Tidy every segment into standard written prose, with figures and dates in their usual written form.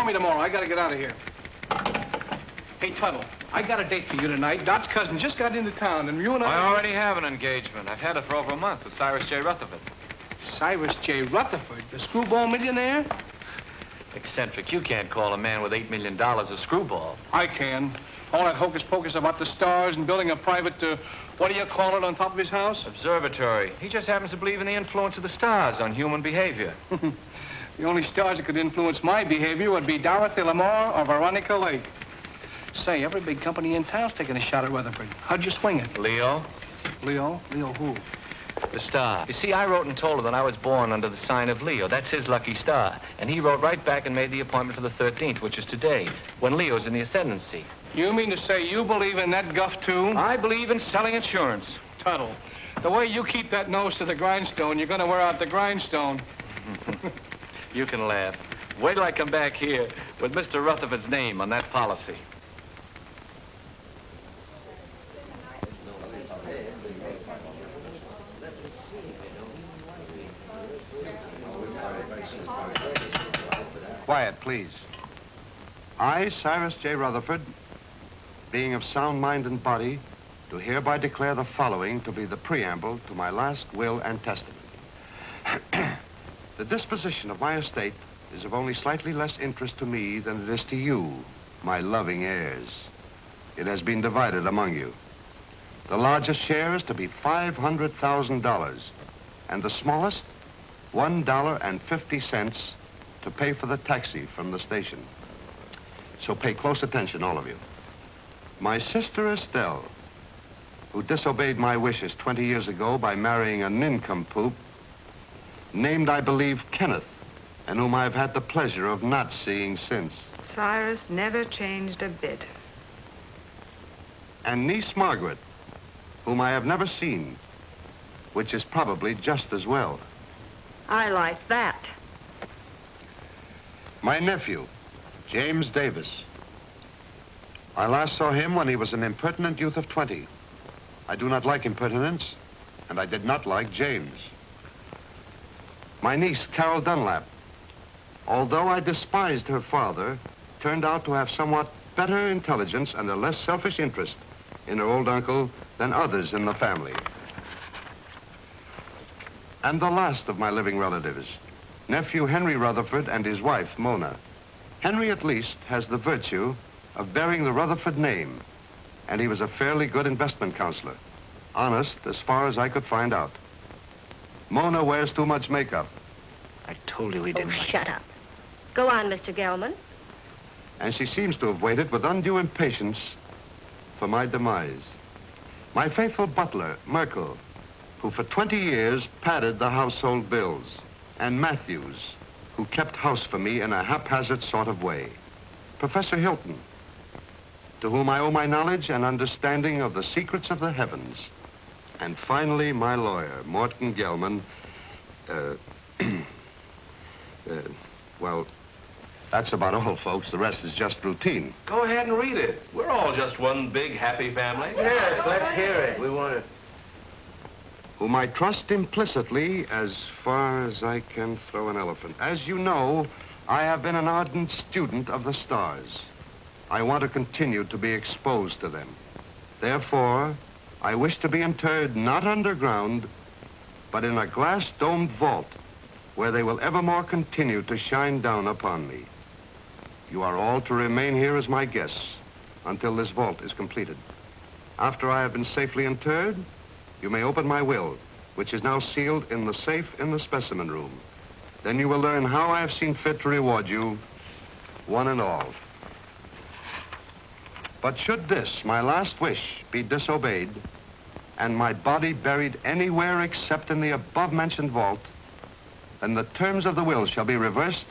me tomorrow. I gotta get out of here. Hey, Tuttle, I got a date for you tonight. Dot's cousin just got into town, and you and I already have an engagement. I've had it for over a month with Cyrus J. Rutherford. Cyrus J. Rutherford, the screwball millionaire? Eccentric. You can't call a man with $8 million a screwball. I can. All that hocus pocus about the stars and building a private, what do you call it, on top of his house? Observatory. He just happens to believe in the influence of the stars on human behavior. The only stars that could influence my behavior would be Dorothy Lamour or Veronica Lake. Say, every big company in town's taking a shot at Rutherford. How'd you swing it? Leo? Leo? Leo who? The star. You see, I wrote and told her that I was born under the sign of Leo. That's his lucky star. And he wrote right back and made the appointment for the 13th, which is today, when Leo's in the ascendancy. You mean to say you believe in that guff, too? I believe in selling insurance. Tuttle, the way you keep that nose to the grindstone, you're going to wear out the grindstone. You can laugh. Wait till I come back here with Mr. Rutherford's name on that policy. Quiet, please. I, Cyrus J. Rutherford, being of sound mind and body, do hereby declare the following to be the preamble to my last will and testament. The disposition of my estate is of only slightly less interest to me than it is to you, my loving heirs. It has been divided among you. The largest share is to be $500,000, and the smallest, $1.50 to pay for the taxi from the station. So pay close attention, all of you. My sister Estelle, who disobeyed my wishes 20 years ago by marrying a nincompoop, named, I believe, Kenneth, and whom I've had the pleasure of not seeing since. Cyrus never changed a bit. And niece Margaret, whom I have never seen, which is probably just as well. I like that. My nephew, James Davis. I last saw him when he was an impertinent youth of 20. I do not like impertinence, and I did not like James. My niece, Carol Dunlap, although I despised her father, turned out to have somewhat better intelligence and a less selfish interest in her old uncle than others in the family. And the last of my living relatives, nephew Henry Rutherford and his wife, Mona. Henry, at least, has the virtue of bearing the Rutherford name, and he was a fairly good investment counselor. Honest, as far as I could find out. Mona wears too much makeup. I told you he didn't. Oh, shut up. Go on, Mr. Gelman. And she seems to have waited with undue impatience for my demise. My faithful butler, Merkel, who for 20 years padded the household bills, and Matthews, who kept house for me in a haphazard sort of way. Professor Hilton, to whom I owe my knowledge and understanding of the secrets of the heavens. And finally, my lawyer, Morton Gelman. Well, that's about all, folks. The rest is just routine. Go ahead and read it. We're all just one big happy family. Yes, let's hear it. We want it. Whom I trust implicitly as far as I can throw an elephant. As you know, I have been an ardent student of the stars. I want to continue to be exposed to them. Therefore, I wish to be interred not underground, but in a glass-domed vault where they will evermore continue to shine down upon me. You are all to remain here as my guests until this vault is completed. After I have been safely interred, you may open my will, which is now sealed in the safe in the specimen room. Then you will learn how I have seen fit to reward you, one and all. But should this, my last wish, be disobeyed, and my body buried anywhere except in the above-mentioned vault, then the terms of the will shall be reversed,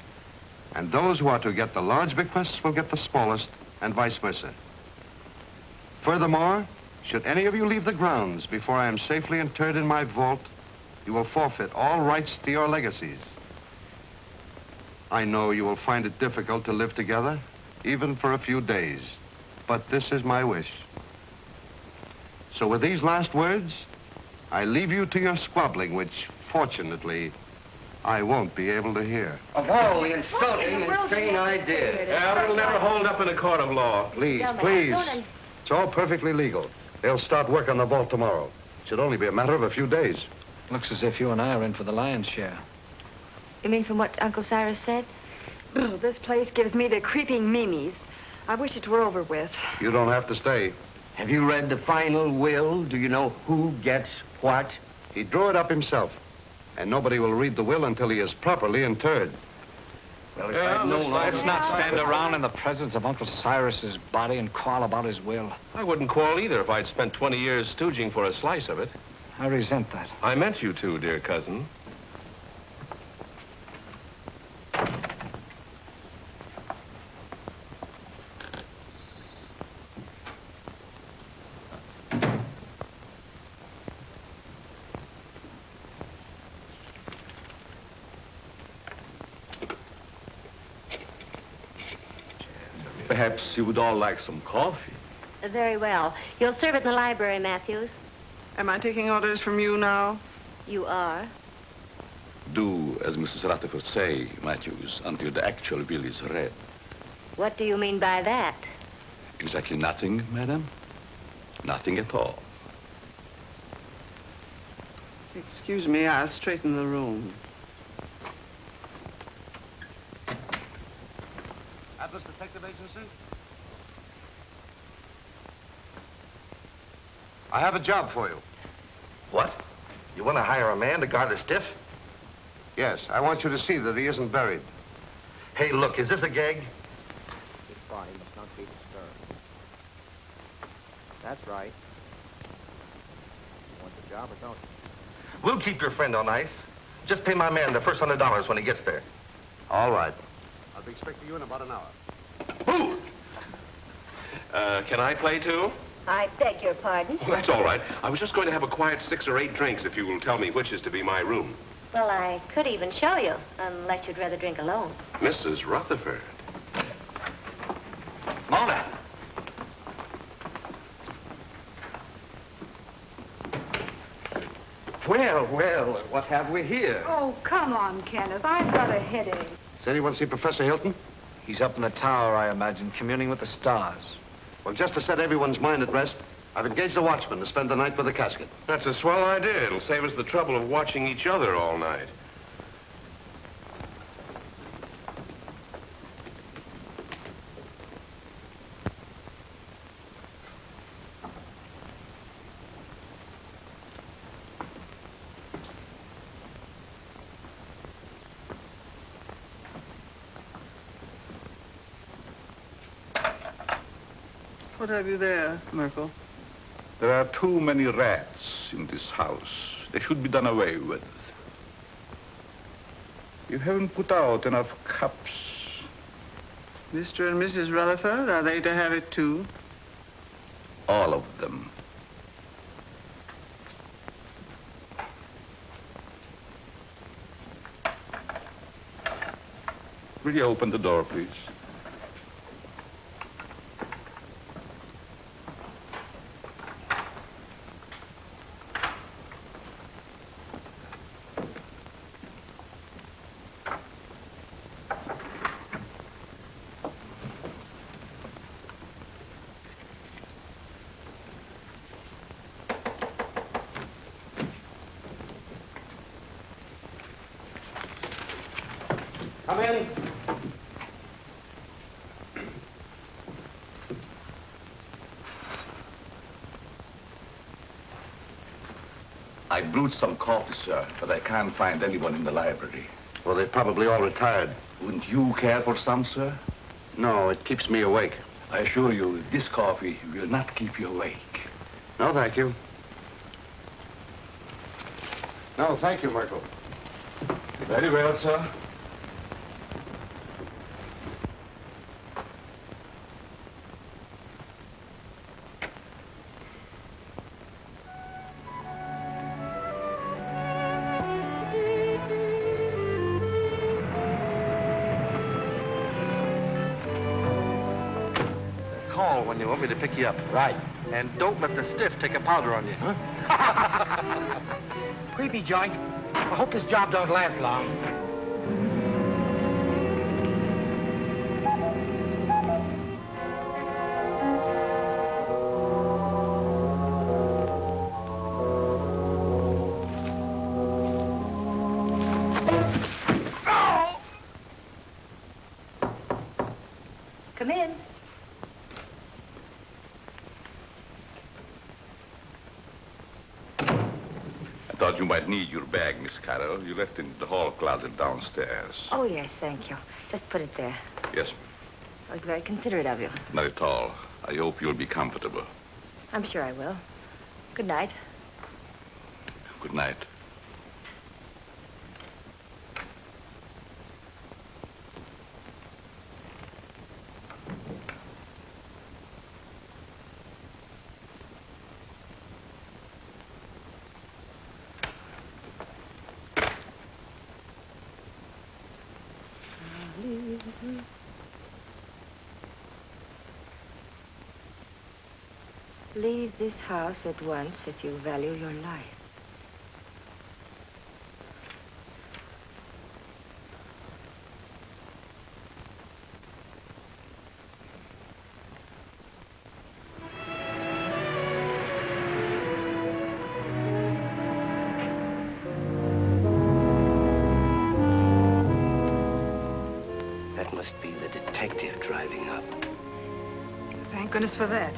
and those who are to get the large bequests will get the smallest, and vice versa. Furthermore, should any of you leave the grounds before I am safely interred in my vault, you will forfeit all rights to your legacies. I know you will find it difficult to live together, even for a few days, but this is my wish. So with these last words, I leave you to your squabbling, which, fortunately, I won't be able to hear. Of all the insulting and insane ideas. Yeah, it'll never hold up in a court of law. Please, Gentlemen, please. don't It's all perfectly legal. They'll start work on the vault tomorrow. Should only be a matter of a few days. Looks as if you and I are in for the lion's share. You mean from what Uncle Cyrus said? Oh, this place gives me the creeping memes. I wish it were over with. You don't have to stay. Have you read the final will? Do you know who gets what? He drew it up himself. And nobody will read the will until he is properly interred. Well, if Yeah, I'd known Let's all not stand around in the presence of Uncle Cyrus's body and quarrel about his will. I wouldn't quarrel either if I'd spent 20 years stooging for a slice of it. I resent that. I meant you to, dear cousin. Perhaps you would all like some coffee. Very well. You'll serve it in the library, Matthews. Am I taking orders from you now? You are. Do as Mrs. Rutherford say, Matthews, until the actual bill is read. What do you mean by that? Exactly nothing, madam? Nothing at all. Excuse me, I'll straighten the room. Atlas Detective Agency? I have a job for you. What? You want to hire a man to guard a stiff? Yes, I want you to see that he isn't buried. Hey, look, is this a gag? His body must not be disturbed. That's right. You want the job or don't you? We'll keep your friend on ice. Just pay my man the first $100 when he gets there. All right. I'll be expecting you in about an hour. Who? Can I play too? I beg your pardon. Well, that's all right. I was just going to have a quiet 6 or 8 drinks if you will tell me which is to be my room. Well, I could even show you, unless you'd rather drink alone. Mrs. Rutherford. Mona! Well, what have we here? Oh, come on, Kenneth. I've got a headache. Does anyone see Professor Hilton? He's up in the tower, I imagine, communing with the stars. Well, just to set everyone's mind at rest, I've engaged a watchman to spend the night with the casket. That's a swell idea. It'll save us the trouble of watching each other all night. What have you there, Merkel? There are too many rats in this house. They should be done away with. You haven't put out enough cups. Mr. and Mrs. Rutherford, are they to have it too? All of them. Will you open the door, please? Come in. I brewed some coffee, sir, but I can't find anyone in the library. Well, they're probably all retired. Wouldn't you care for some, sir? No, it keeps me awake. I assure you, this coffee will not keep you awake. No, thank you. No, thank you, Merkel. Very well, sir. call when you want me to pick you up. Right. And don't let the stiff take a powder on you. Huh? Creepy joint. I hope this job don't last long. Come in. I thought you might need your bag, Miss Carroll. You left it in the hall closet downstairs. Oh, yes, thank you. Just put it there. Yes, That was very considerate of you. not at all. I hope you'll be comfortable. I'm sure I will. Good night. Good night. Leave this house at once if you value your life. That must be the detective driving up. Thank goodness for that.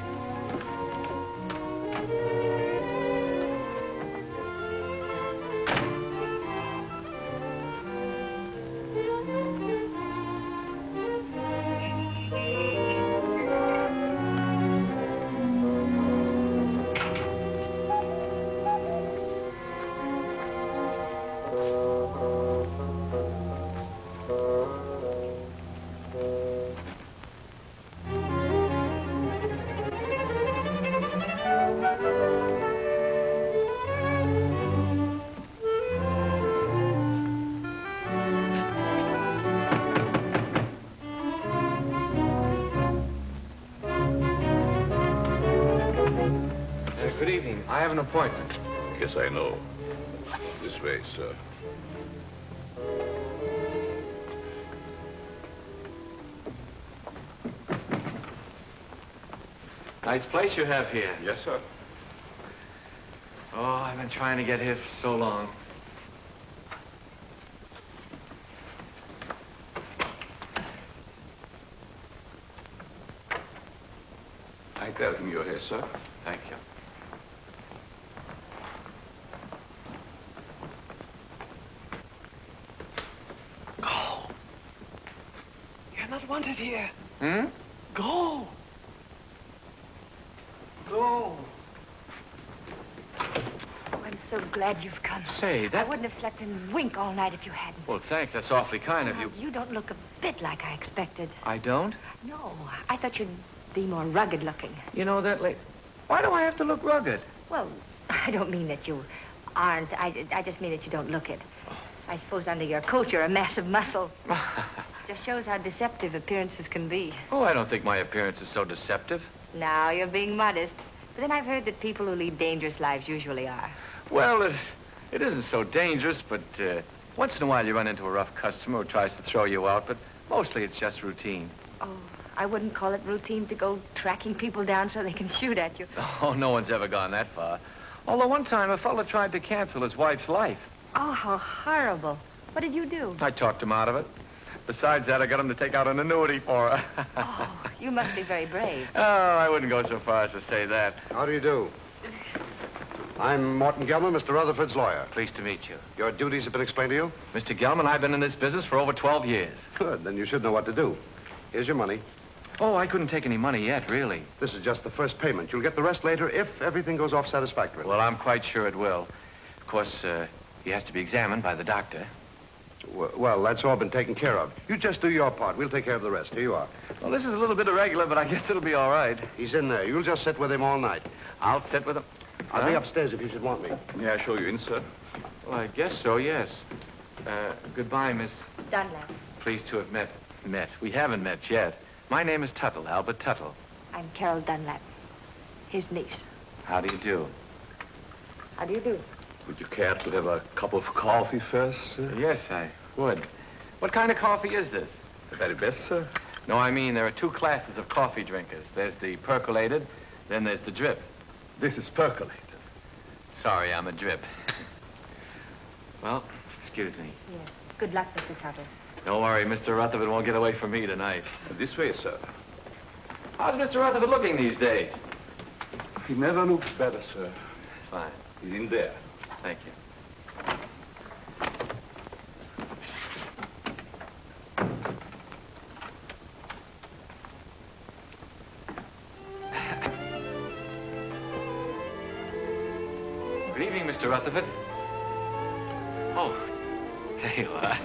Good evening. I have an appointment. Yes, I know. This way, sir. Nice place you have here. Yes, sir. Oh, I've been trying to get here for so long. I tell him you're here, sir. Thank you. Go. You're not wanted here. Hmm? Go. Go. Oh, I'm so glad you've come. Say, I that... wouldn't have slept in wink all night if you hadn't. Well, thanks. That's awfully kind of you. You don't look a bit like I expected. I don't? No, I thought you'd be more rugged looking. You know that Why do I have to look rugged? Well, I don't mean that you aren't. I just mean that you don't look it. I suppose under your coat you're a mass of muscle. Just shows how deceptive appearances can be. Oh, I don't think my appearance is so deceptive. Now you're being modest. But then I've heard that people who lead dangerous lives usually are. Well, it isn't so dangerous, but once in a while you run into a rough customer who tries to throw you out, but mostly it's just routine. Oh, I wouldn't call it routine to go tracking people down so they can shoot at you. Oh, no one's ever gone that far. Although one time a fella tried to cancel his wife's life. Oh, how horrible. What did you do? I talked him out of it. Besides that, I got him to take out an annuity for her. Oh, you must be very brave. Oh, I wouldn't go so far as to say that. How do you do? I'm Morton Gelman, Mr. Rutherford's lawyer. Pleased to meet you. Your duties have been explained to you? Mr. Gelman, I've been in this business for over 12 years. Good, then you should know what to do. Here's your money. Oh, I couldn't take any money yet, really. This is just the first payment. You'll get the rest later if everything goes off satisfactorily. Well, I'm quite sure it will. Of course, he has to be examined by the doctor. Well, that's all been taken care of. You just do your part. We'll take care of the rest. Here you are. Well, this is a little bit irregular, but I guess it'll be all right. He's in there. You'll just sit with him all night. I'll sit with him. I'll be upstairs if you should want me. May I show you in, sir? Well, I guess so, yes. Goodbye, Miss. Dunlap. Pleased to have met. We haven't met yet. My name is Tuttle, Albert Tuttle. I'm Carol Dunlap, his niece. How do you do? How do you do? Would you care to have a cup of coffee first, sir? Yes, I would. What kind of coffee is this? The very best, sir. No, I mean, there are two classes of coffee drinkers. There's the percolated, then there's the drip. This is percolated. Sorry, I'm a drip. Well, excuse me. Yes. Good luck, Mr. Tuttle. Don't worry, Mr. Rutherford won't get away from me tonight. This way, sir. How's Mr. Rutherford looking these days? He never looks better, sir. Fine. He's in there. Thank you. Good evening, Mr. Rutherford. Oh, there you are.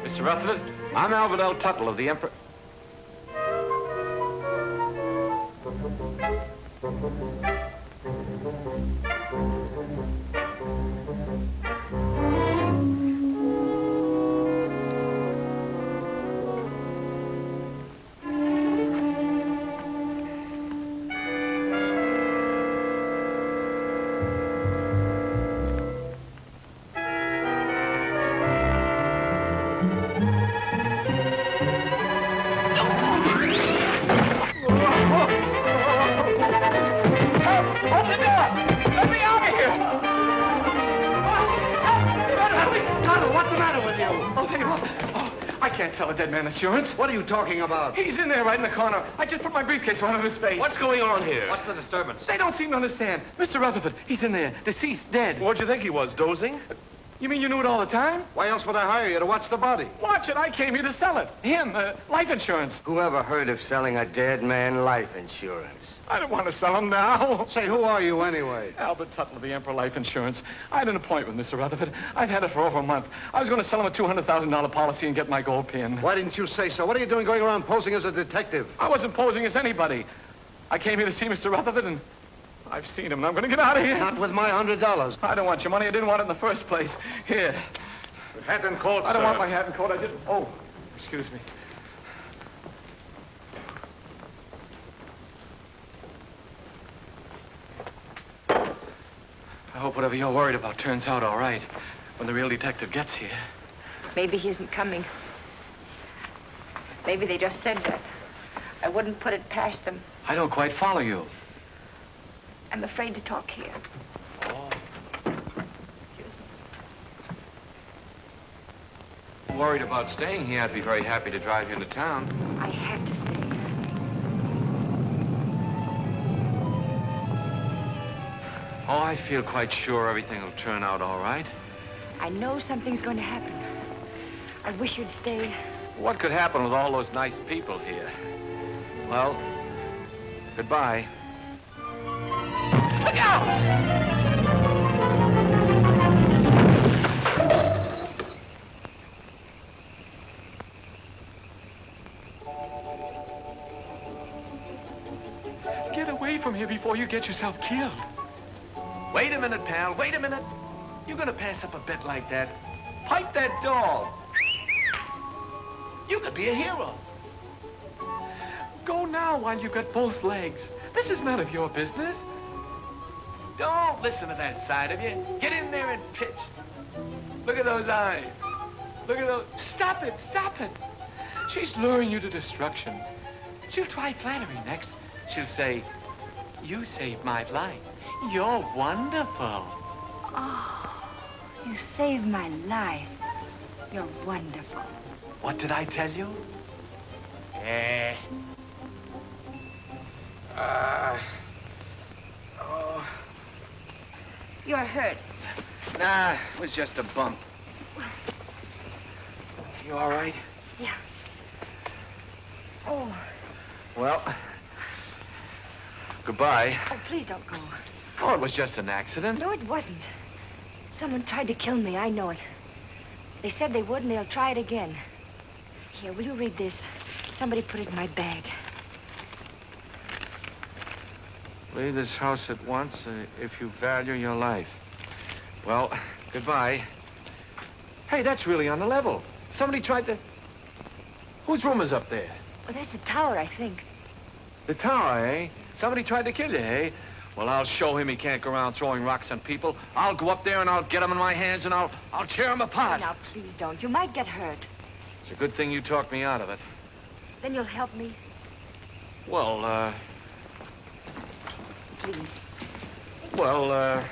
Mr. Rutherford, I'm Albert L. Tuttle of the Emperor... Tell a dead man insurance. What are you talking about? He's in there right in the corner. I just put my briefcase right on his face. What's going on here? What's the disturbance? They don't seem to understand. Mr. Rutherford, he's in there. Deceased, dead. What'd you think he was, dozing? You mean you knew it all the time? Why else would I hire you to watch the body? Watch it. I came here to sell it. Him, life insurance. Who ever heard of selling a dead man life insurance? I don't want to sell him now. Say, who are you anyway? Albert Tuttle of the Emperor Life Insurance. I had an appointment with Mr. Rutherford. I've had it for over a month. I was going to sell him a $200,000 policy and get my gold pin. Why didn't you say so? What are you doing going around posing as a detective? I wasn't posing as anybody. I came here to see Mr. Rutherford, and I've seen him, and I'm going to get out of here. Not with my $100. I don't want your money. I didn't want it in the first place. Here. Hat and coat, I don't sir. want my hat and coat. I just... Oh, excuse me. I hope whatever you're worried about turns out all right when the real detective gets here. Maybe he isn't coming. Maybe they just said that. I wouldn't put it past them. I don't quite follow you. I'm afraid to talk here. Oh. Worried about staying here. I'd be very happy to drive you into town. I have to stay. Oh, I feel quite sure everything will turn out all right. I know something's going to happen. I wish you'd stay. What could happen with all those nice people here? Well, goodbye. Look out! Get away from here before you get yourself killed. Wait a minute, pal. Wait a minute. You're gonna pass up a bet like that. Pipe that dog. You could be a hero. Go now while you've got both legs. This is none of your business. Don't listen to that side of you. Get in there and pitch. Look at those eyes. Look at those... Stop it, stop it. She's luring you to destruction. She'll try flattery next. She'll say, you saved my life. You're wonderful. Oh, you saved my life. You're wonderful. What did I tell you? Oh. You're hurt. Nah, it was just a bump. You all right? Yeah. Oh. Well, goodbye. Oh, please don't go. Oh, it was just an accident. No, it wasn't. Someone tried to kill me. I know it. They said they would, and they'll try it again. Here, will you read this? Somebody put it in my bag. Leave this house at once if you value your life. Well, goodbye. Hey, that's really on the level. Somebody tried to... Whose room is up there? Well, that's the tower, I think. The tower, eh? Somebody tried to kill you, eh? Well, I'll show him he can't go around throwing rocks on people. I'll go up there and I'll get him in my hands and I'll tear him apart. Now, please don't. You might get hurt. It's a good thing you talked me out of it. Then you'll help me. Well, Please. well,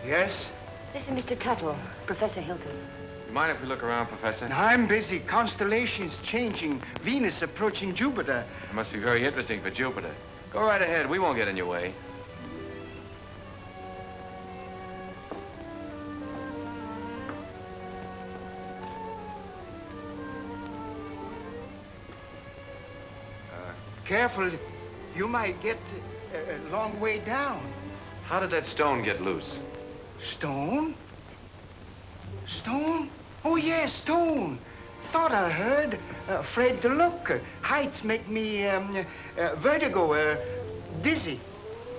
Yes? This is Mr. Tuttle, Professor Hilton. You mind if we look around, Professor? I'm busy. Constellations changing. Venus approaching Jupiter. It must be very interesting for Jupiter. Go right ahead. We won't get in your way. Careful. You might get a long way down. How did that stone get loose? Stone? Stone? Oh, yes, stone. Thought I heard. Afraid to look. Heights make me vertigo, dizzy.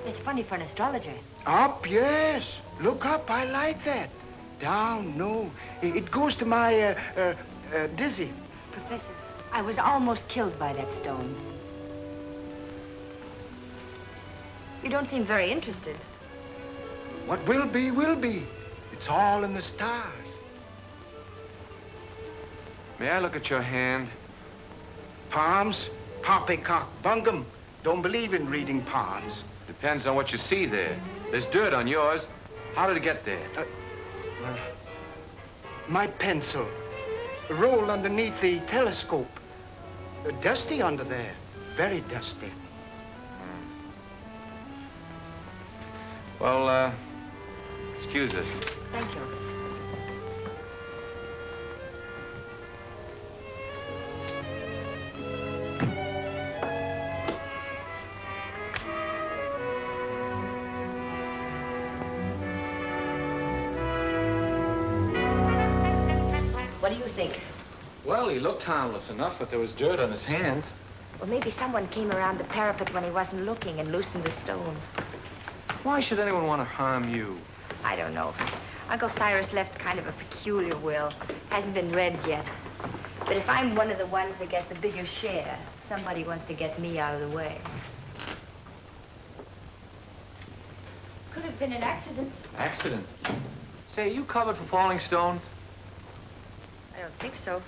It's funny for an astrologer. Up, yes. Look up, I like that. Down, no. It goes to my dizzy. Professor, I was almost killed by that stone. You don't seem very interested. What will be, will be. It's all in the stars. May I look at your hand? Palms? Poppycock bungum. Don't believe in reading palms. Depends on what you see there. There's dirt on yours. How did it get there? My pencil. Rolled underneath the telescope. Dusty under there. Very dusty. Well, excuse us. Thank you. What do you think? Well, he looked harmless enough, but there was dirt on his hands. Well, maybe someone came around the parapet when he wasn't looking and loosened the stone. Why should anyone want to harm you? I don't know. Uncle Cyrus left kind of a peculiar will. Hasn't been read yet. But if I'm one of the ones that gets the bigger share, somebody wants to get me out of the way. Could have been an accident. Accident? Say, are you covered for falling stones? I don't think so.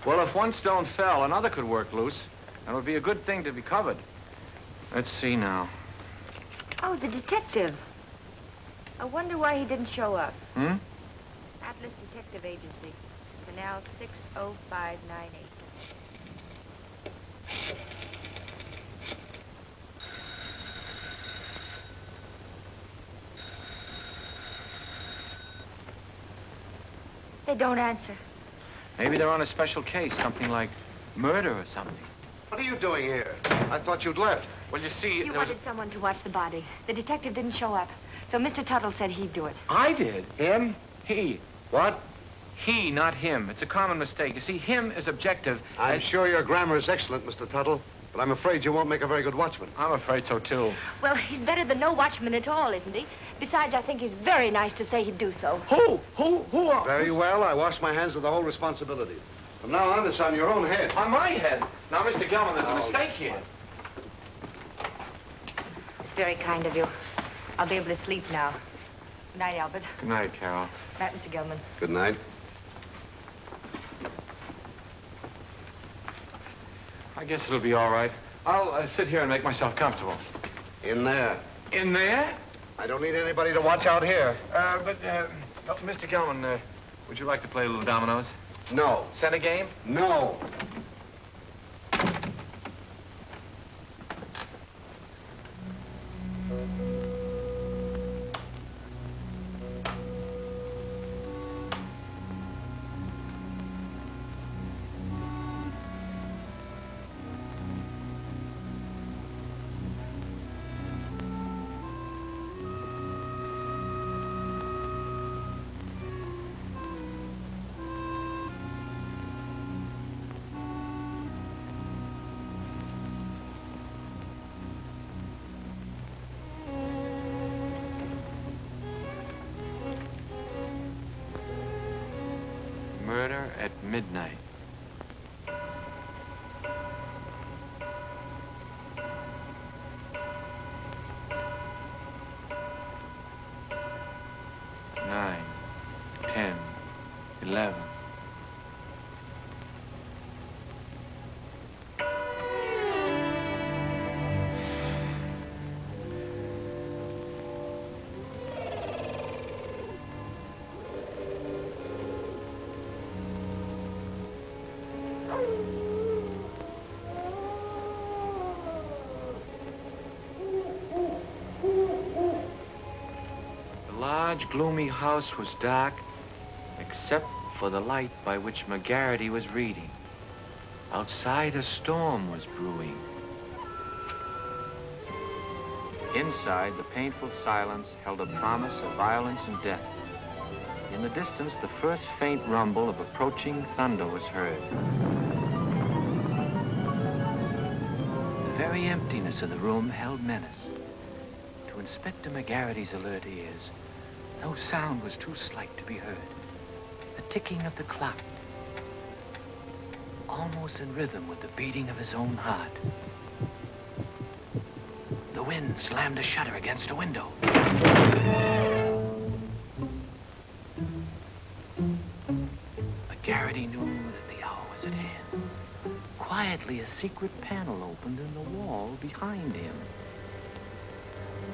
Well, if one stone fell, another could work loose. And it would be a good thing to be covered. Let's see now. Oh, the detective. I wonder why he didn't show up. Hmm? Atlas Detective Agency. Canal 60598. They don't answer. Maybe they're on a special case, something like murder or something. What are you doing here? I thought you'd left. Well, you see, You wanted someone to watch the body. The detective didn't show up. So Mr. Tuttle said he'd do it. I did. Him? He. What? He, not him. It's a common mistake. You see, him is objective. I'm sure your grammar is excellent, Mr. Tuttle, but I'm afraid you won't make a very good watchman. I'm afraid so, too. Well, he's better than no watchman at all, isn't he? Besides, I think he's very nice to say he'd do so. Who? Very well. I wash my hands of the whole responsibility. From now on, it's on your own head. On my head. Now, Mr. Gelman, there's a mistake here. It's very kind of you. I'll be able to sleep now. Good night, Albert. Good night, Carol. Good night, Mr. Gilman. Good night. I guess it'll be all right. I'll sit here and make myself comfortable. In there. In there? I don't need anybody to watch out here. Mr. Gelman, would you like to play a little dominoes? No. Center game? No. midnight. Nine, 10, 11. The large, gloomy house was dark, except for the light by which McGarity was reading. Outside, a storm was brewing. Inside, the painful silence held a promise of violence and death. In the distance, the first faint rumble of approaching thunder was heard. The very emptiness of the room held menace. To Inspector McGarity's alert ears, no sound was too slight to be heard. The ticking of the clock, almost in rhythm with the beating of his own heart. The wind slammed a shutter against a window. McGarity knew that the hour was at hand. Quietly, a secret panel opened in the wall behind him.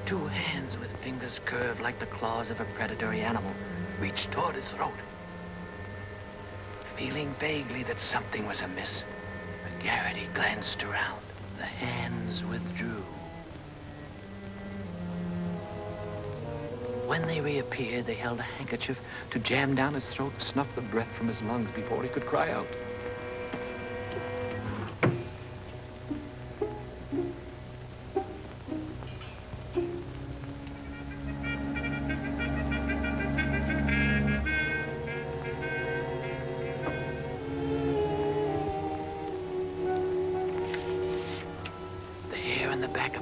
Two hands with fingers curved like the claws of a predatory animal reached toward his throat. Feeling vaguely that something was amiss, McGarity glanced around. The hands withdrew. When they reappeared, they held a handkerchief to jam down his throat and snuff the breath from his lungs before he could cry out.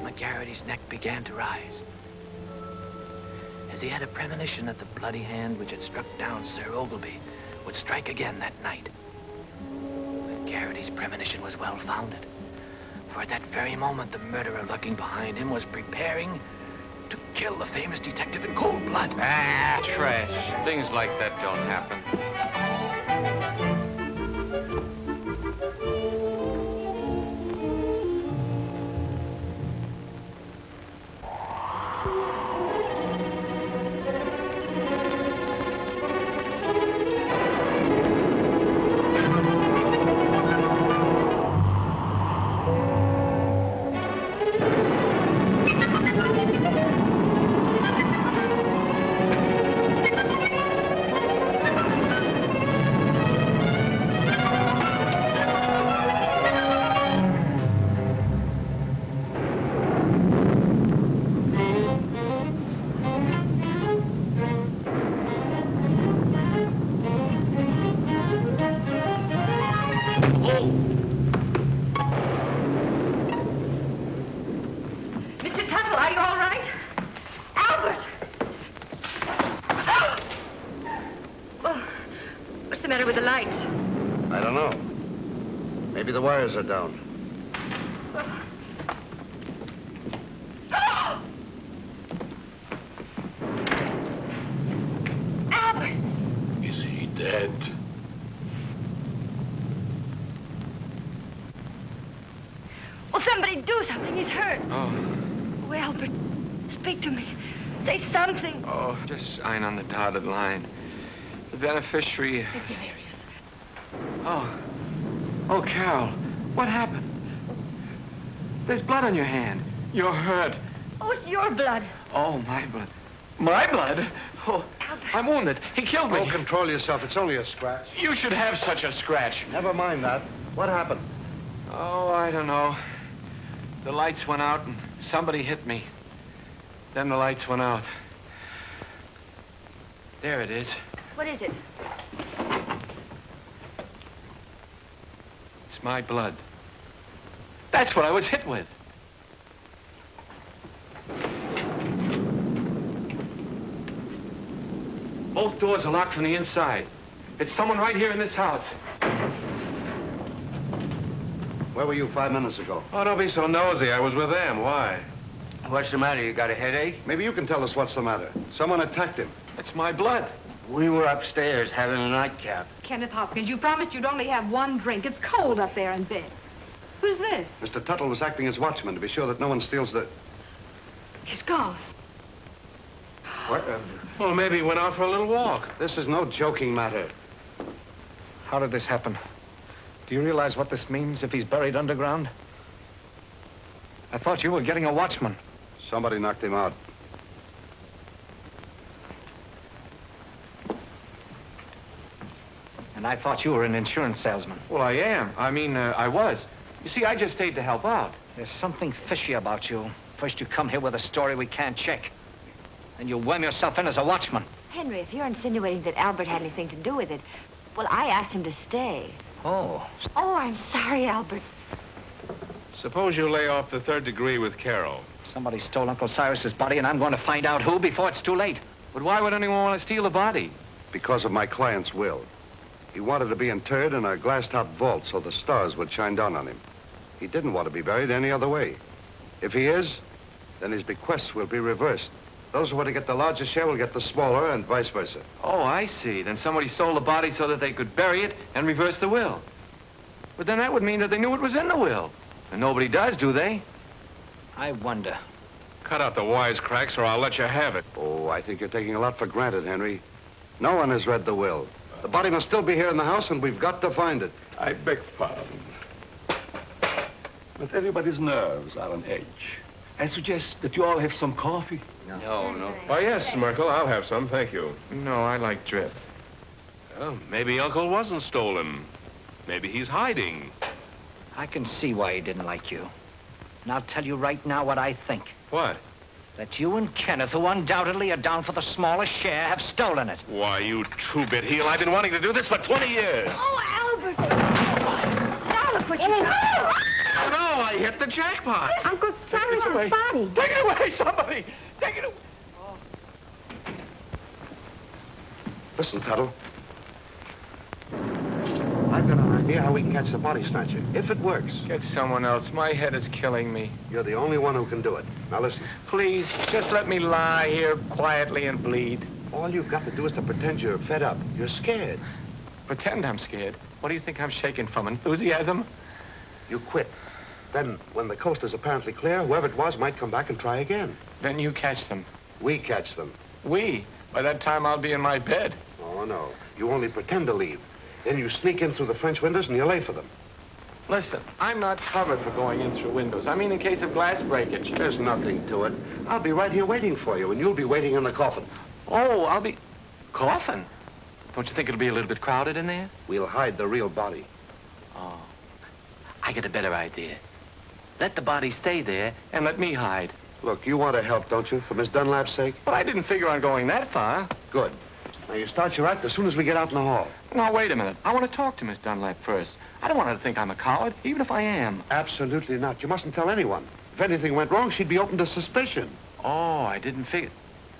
McGarity's neck began to rise, as he had a premonition that the bloody hand which had struck down Sir Ogilvy would strike again that night. McGarity's premonition was well-founded, for at that very moment the murderer lurking behind him was preparing to kill the famous detective in cold blood. Ah, trash. Things like that don't happen. Maybe the wires are down. Albert! Is he dead? Will somebody do something? He's hurt. Oh. Oh, Albert, speak to me. Say something. Oh, just sign on the dotted line. The beneficiary... It's hilarious. Oh. Oh, Carol, what happened? There's blood on your hand. You're hurt. Oh, it's your blood. Oh, my blood. My blood? Oh, Albert. I'm wounded. He killed me. Oh, control yourself. It's only a scratch. You should have such a scratch. Never mind that. What happened? Oh, I don't know. The lights went out and somebody hit me. Then the lights went out. There it is. What is it? It's my blood. That's what I was hit with. Both doors are locked from the inside. It's someone right here in this house. Where were you 5 minutes ago? Oh, don't be so nosy. I was with them. Why? What's the matter? You got a headache? Maybe you can tell us what's the matter. Someone attacked him. It's my blood. We were upstairs having a nightcap. Kenneth Hopkins, you promised you'd only have one drink. It's cold up there in bed. Who's this? Mr. Tuttle was acting as watchman to be sure that no one steals the... He's gone. What? Well, maybe he went out for a little walk. This is no joking matter. How did this happen? Do you realize what this means if he's buried underground? I thought you were getting a watchman. Somebody knocked him out. And I thought you were an insurance salesman. Well, I am. I was. You see, I just stayed to help out. There's something fishy about you. First you come here with a story we can't check. And you worm yourself in as a watchman. Henry, if you're insinuating that Albert had anything to do with it, well, I asked him to stay. Oh. Oh, I'm sorry, Albert. Suppose you lay off the 3rd degree with Carol. Somebody stole Uncle Cyrus's body, and I'm going to find out who before it's too late. But why would anyone want to steal the body? Because of my client's will. He wanted to be interred in a glass-top vault so the stars would shine down on him. He didn't want to be buried any other way. If he is, then his bequests will be reversed. Those who want to get the larger share will get the smaller, and vice versa. Oh, I see. Then somebody sold the body so that they could bury it and reverse the will. But then that would mean that they knew it was in the will. And nobody does, do they? I wonder. Cut out the wisecracks or I'll let you have it. Oh, I think you're taking a lot for granted, Henry. No one has read the will. The body must still be here in the house, and we've got to find it. I beg pardon. But everybody's nerves are on edge. I suggest that you all have some coffee. No. Oh, yes, Merkel, I'll have some, thank you. No, I like drip. Well, maybe Uncle wasn't stolen. Maybe he's hiding. I can see why he didn't like you. And I'll tell you right now what I think. What? That you and Kenneth, who undoubtedly are down for the smallest share, have stolen it. Why, you two-bit heel, I've been wanting to do this for 20 years. Oh, Albert! Albert, what you doing? Oh, no, I hit the jackpot. Uncle Cyrus's body. Take it away, somebody. Take it away. Listen, Tuttle. I've got an idea how we can catch the body snatcher. If it works, Get someone else. My head is killing me. you're the only one who can do it. Now listen. Please, just let me lie here quietly and bleed. All you've got to do is to pretend you're fed up. You're scared. Pretend I'm scared. What do you think I'm shaking from? Enthusiasm? You quit. Then, when the coast is apparently clear, whoever it was might come back and try again. Then you catch them. We catch them. We? By that time, I'll be in my bed. Oh, no. You only pretend to leave. Then you sneak in through the French windows and you lay for them. Listen, I'm not covered for going in through windows. I mean, in case of glass breakage. There's nothing to it. I'll be right here waiting for you, and you'll be waiting in the coffin. Oh, I'll be... Coffin? Don't you think it'll be a little bit crowded in there? We'll hide the real body. Oh. I get a better idea. Let the body stay there and let me hide. Look, you want to help, don't you, for Miss Dunlap's sake? But I didn't figure on going that far. Good. Now, you start your act as soon as we get out in the hall. Now, wait a minute. I want to talk to Miss Dunlap first. I don't want her to think I'm a coward, even if I am. Absolutely not. You mustn't tell anyone. If anything went wrong, she'd be open to suspicion. Oh, I didn't figure...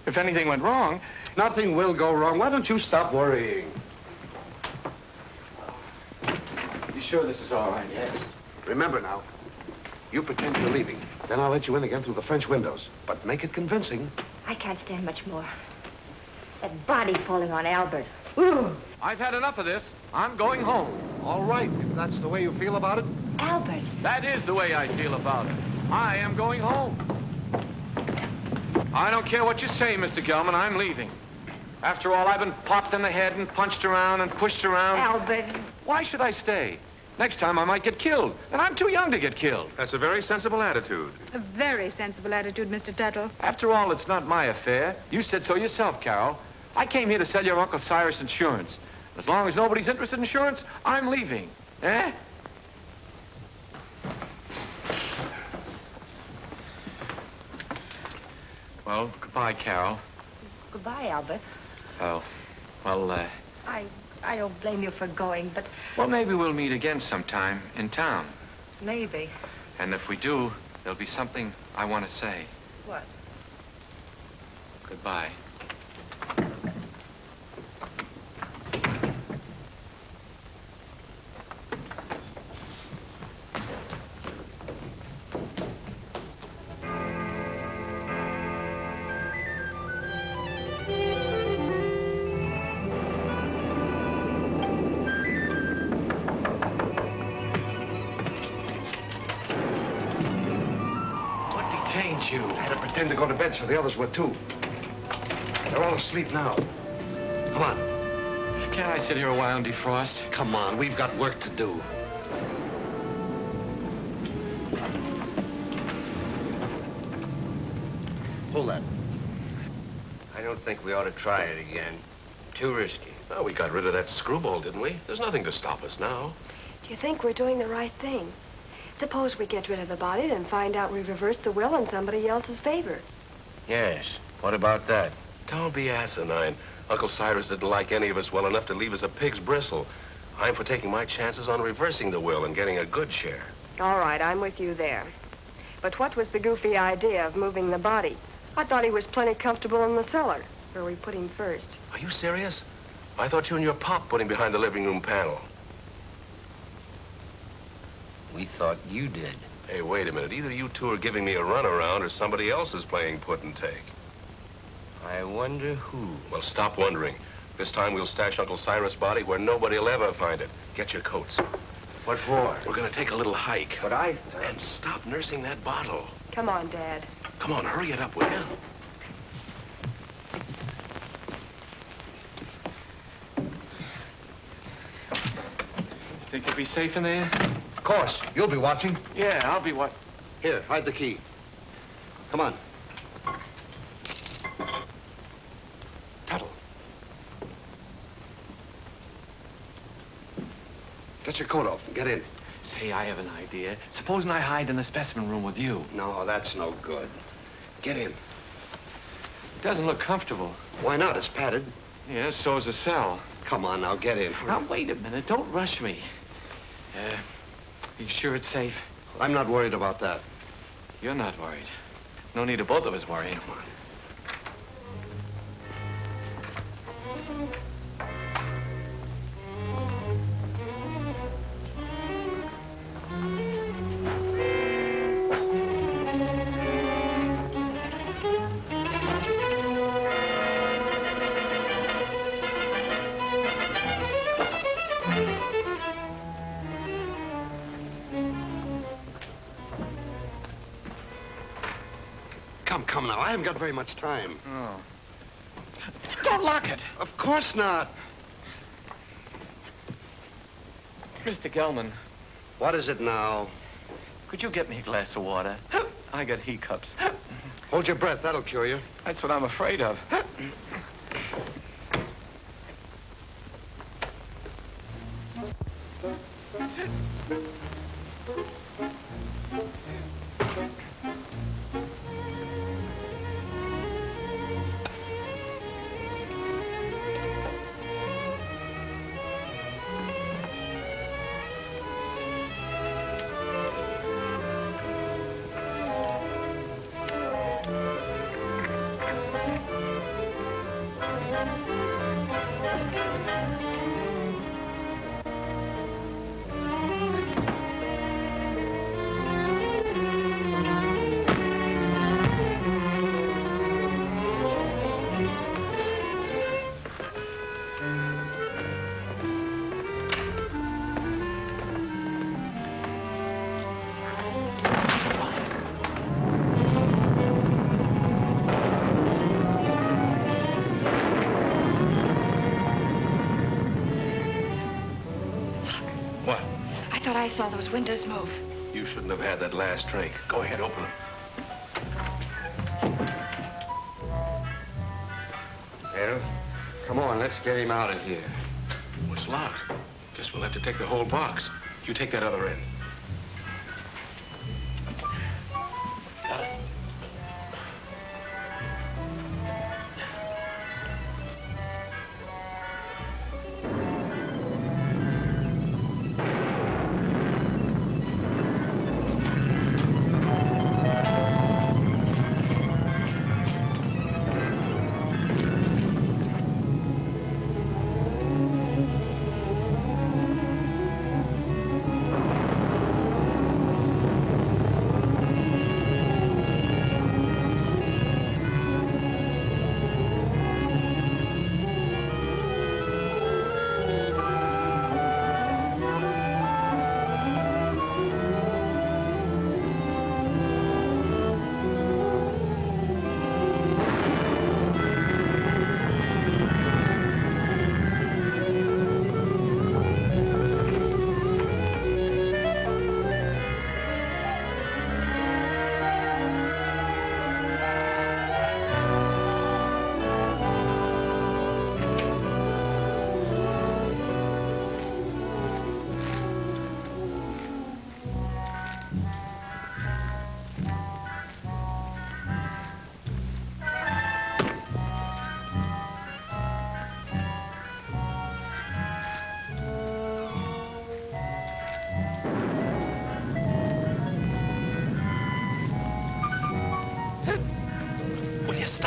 If anything went wrong... Nothing will go wrong. Why don't you stop worrying? You sure this is all right? Yes. Remember now, you pretend you're leaving. Then I'll let you in again through the French windows. But make it convincing. I can't stand much more. That body falling on Albert. Ooh. I've had enough of this. I'm going home. All right, if that's the way you feel about it. Albert. That is the way I feel about it. I am going home. I don't care what you say, Mr. Gelman. I'm leaving. After all, I've been popped in the head and punched around and pushed around. Albert. Why should I stay? Next time I might get killed, and I'm too young to get killed. That's a very sensible attitude. A very sensible attitude, Mr. Tuttle. After all, it's not my affair. You said so yourself, Carol. I came here to sell your Uncle Cyrus insurance. As long as nobody's interested in insurance, I'm leaving. Eh? Well, goodbye, Carol. Goodbye, Albert. Oh, well, I don't blame you for going, but well, maybe we'll meet again sometime in town. maybe. And if we do, there'll be something I want to say. What? Goodbye. ain't you? I had to pretend to go to bed so the others were too. They're all asleep now. Come on. Can't I sit here a while and defrost? Come on, we've got work to do. Hold that. I don't think we ought to try it again. Too risky. Well, we got rid of that screwball, didn't we? There's nothing to stop us now. Do you think we're doing the right thing? Suppose we get rid of the body, then find out we've reversed the will in somebody else's favor. Yes. What about that? Don't be asinine. Uncle Cyrus didn't like any of us well enough to leave us a pig's bristle. I'm for taking my chances on reversing the will and getting a good share. All right, I'm with you there. But what was the goofy idea of moving the body? I thought he was plenty comfortable in the cellar, where we put him first. Are you serious? I thought you and your pop put him behind the living room panel. We thought you did. Hey, wait a minute. Either you two are giving me a runaround or somebody else is playing put and take. I wonder who. Well, stop wondering. This time we'll stash Uncle Cyrus' body where nobody will ever find it. Get your coats. What for? We're gonna take a little hike. But I... And stop nursing that bottle. Come on, Dad. Come on, hurry it up, will you? Think you'll be safe in there? Of course. You'll be watching. Yeah, I'll be what? Here, hide the key. Come on. Tuttle. Get your coat off and get in. Say, I have an idea. Supposing I hide in the specimen room with you. No, that's no good. Get in. It doesn't look comfortable. Why not? It's padded. Yeah, so's the cell. Come on now, get in. Now, wait a minute. Don't rush me. You sure it's safe? I'm not worried about that. You're not worried. No need of both of us worrying. Come on. Come now, I haven't got very much time. Oh. Don't lock it. Of course not. Mr. Gelman. What is it now? Could you get me a glass of water? I got hiccups. Hold your breath, that'll cure you. That's what I'm afraid of. I saw those windows move. You shouldn't have had that last drink. Go ahead, open them. Well, come on, let's get him out of here. Oh, it's locked. Guess we'll have to take the whole box. You take that other end.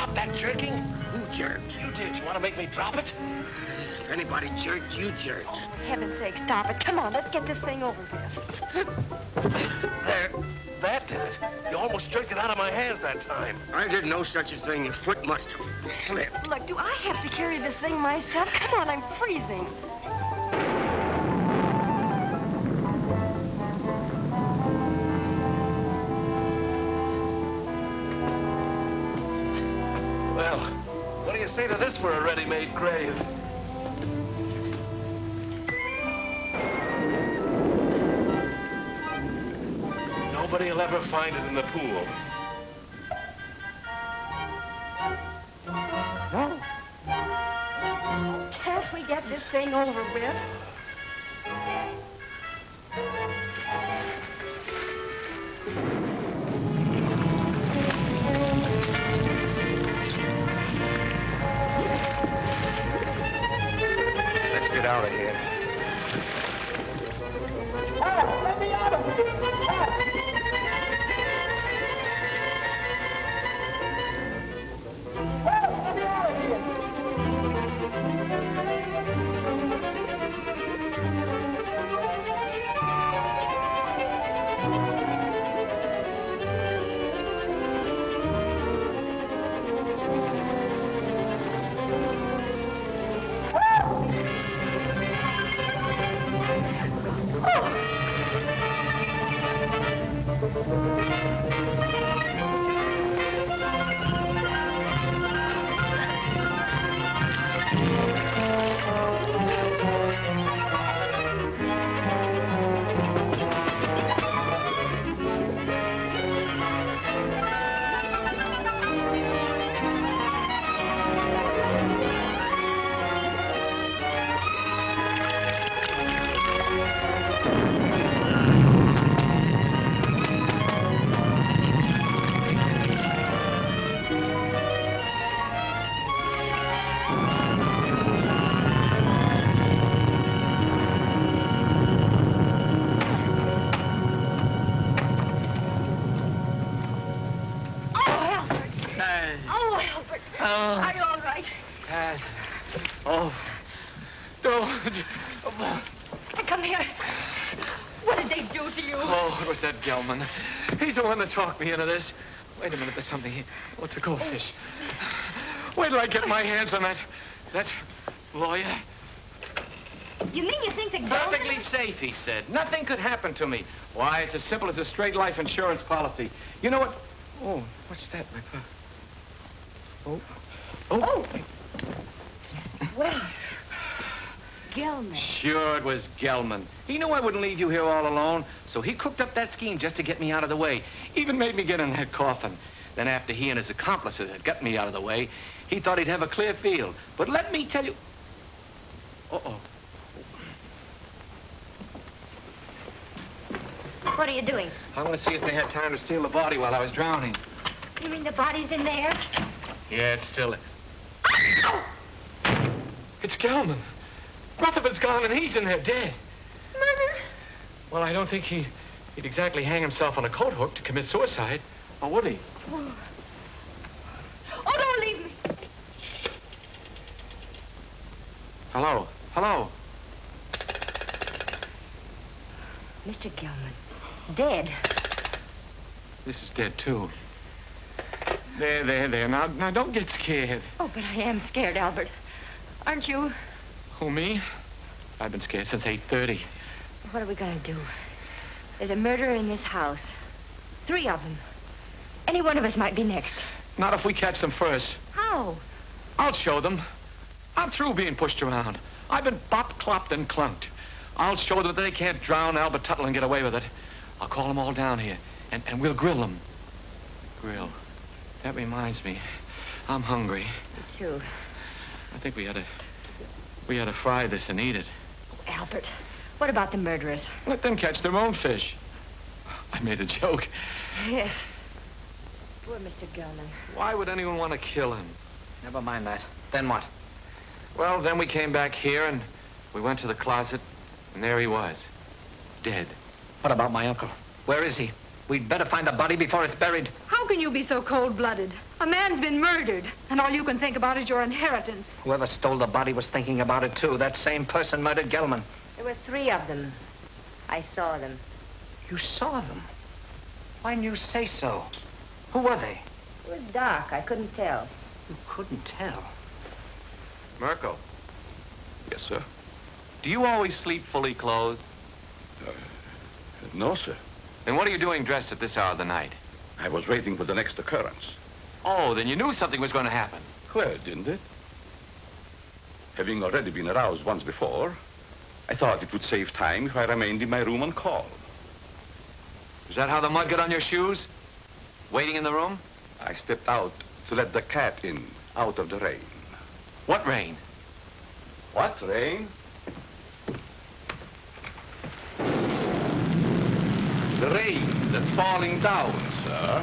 drop that jerking? Who jerked? You did. You want to make me drop it? If anybody jerked, you jerked. For heaven's sake, stop it. Come on, let's get this thing over with. There. That did it. You almost jerked it out of my hands that time. I did no such a thing. Your foot must have slipped. Look, do I have to carry this thing myself? Come on, I'm freezing. Well, what do you say to this for a ready-made grave? Nobody will ever find it in the pool. No. Can't we get this thing over with? Let's get out of here. Let me out of here! Are you all right? Oh, don't. Come here. What did they do to you? Oh, it was that Gelman. He's the one that talked me into this. Wait a minute, there's something here. Oh, it's a goldfish. Wait till I get my hands on that lawyer. You mean you think the Perfectly safe, he said. Nothing could happen to me. Why, it's as simple as a straight life insurance policy. You know what? Oh, what's that, my papa? Oh. Oh. Well, Gelman. Sure, it was Gelman. He knew I wouldn't leave you here all alone, so he cooked up that scheme just to get me out of the way. Even made me get in that coffin. Then after he and his accomplices had got me out of the way, he thought he'd have a clear field. But let me tell you... Uh-oh. What are you doing? I want to see if they had time to steal the body while I was drowning. You mean the body's in there? Yeah, it's still... It's Gelman. Rutherford's gone and he's in there dead. Murder? Well, I don't think he'd exactly hang himself on a coat hook to commit suicide. Or would he? Oh, don't leave me. Hello? Hello? Mr. Gelman, dead. This is dead, too. There. Now, don't get scared. Oh, but I am scared, Albert. Aren't you? Who, me? I've been scared since 8:30. What are we going to do? There's a murderer in this house. 3 of them. Any one of us might be next. Not if we catch them first. How? I'll show them. I'm through being pushed around. I've been bopped, clopped, and clunked. I'll show them that they can't drown Albert Tuttle and get away with it. I'll call them all down here, and we'll grill them. Grill. That reminds me. I'm hungry. Me too. I think we ought to fry this and eat it. Oh, Albert, what about the murderers? Let them catch their own fish. I made a joke. Yes. Poor Mr. Gelman. Why would anyone want to kill him? Never mind that. Then what? Well, then we came back here and we went to the closet, and there he was, dead. What about my uncle? Where is he? We'd better find the body before it's buried. How can you be so cold-blooded? A man's been murdered, and all you can think about is your inheritance. Whoever stole the body was thinking about it, too. That same person murdered Gelman. There were 3 of them. I saw them. You saw them? Why didn't you say so? Who were they? It was dark. I couldn't tell. You couldn't tell? Merkel, Yes, sir? do you always sleep fully clothed? No, sir. Then what are you doing dressed at this hour of the night? I was waiting for the next occurrence. Oh, then you knew something was going to happen. Well, didn't it? Having already been aroused once before, I thought it would save time if I remained in my room on call. Is that how the mud got on your shoes? Waiting in the room? I stepped out to let the cat in, out of the rain. What rain? What rain? The rain that's falling down, sir.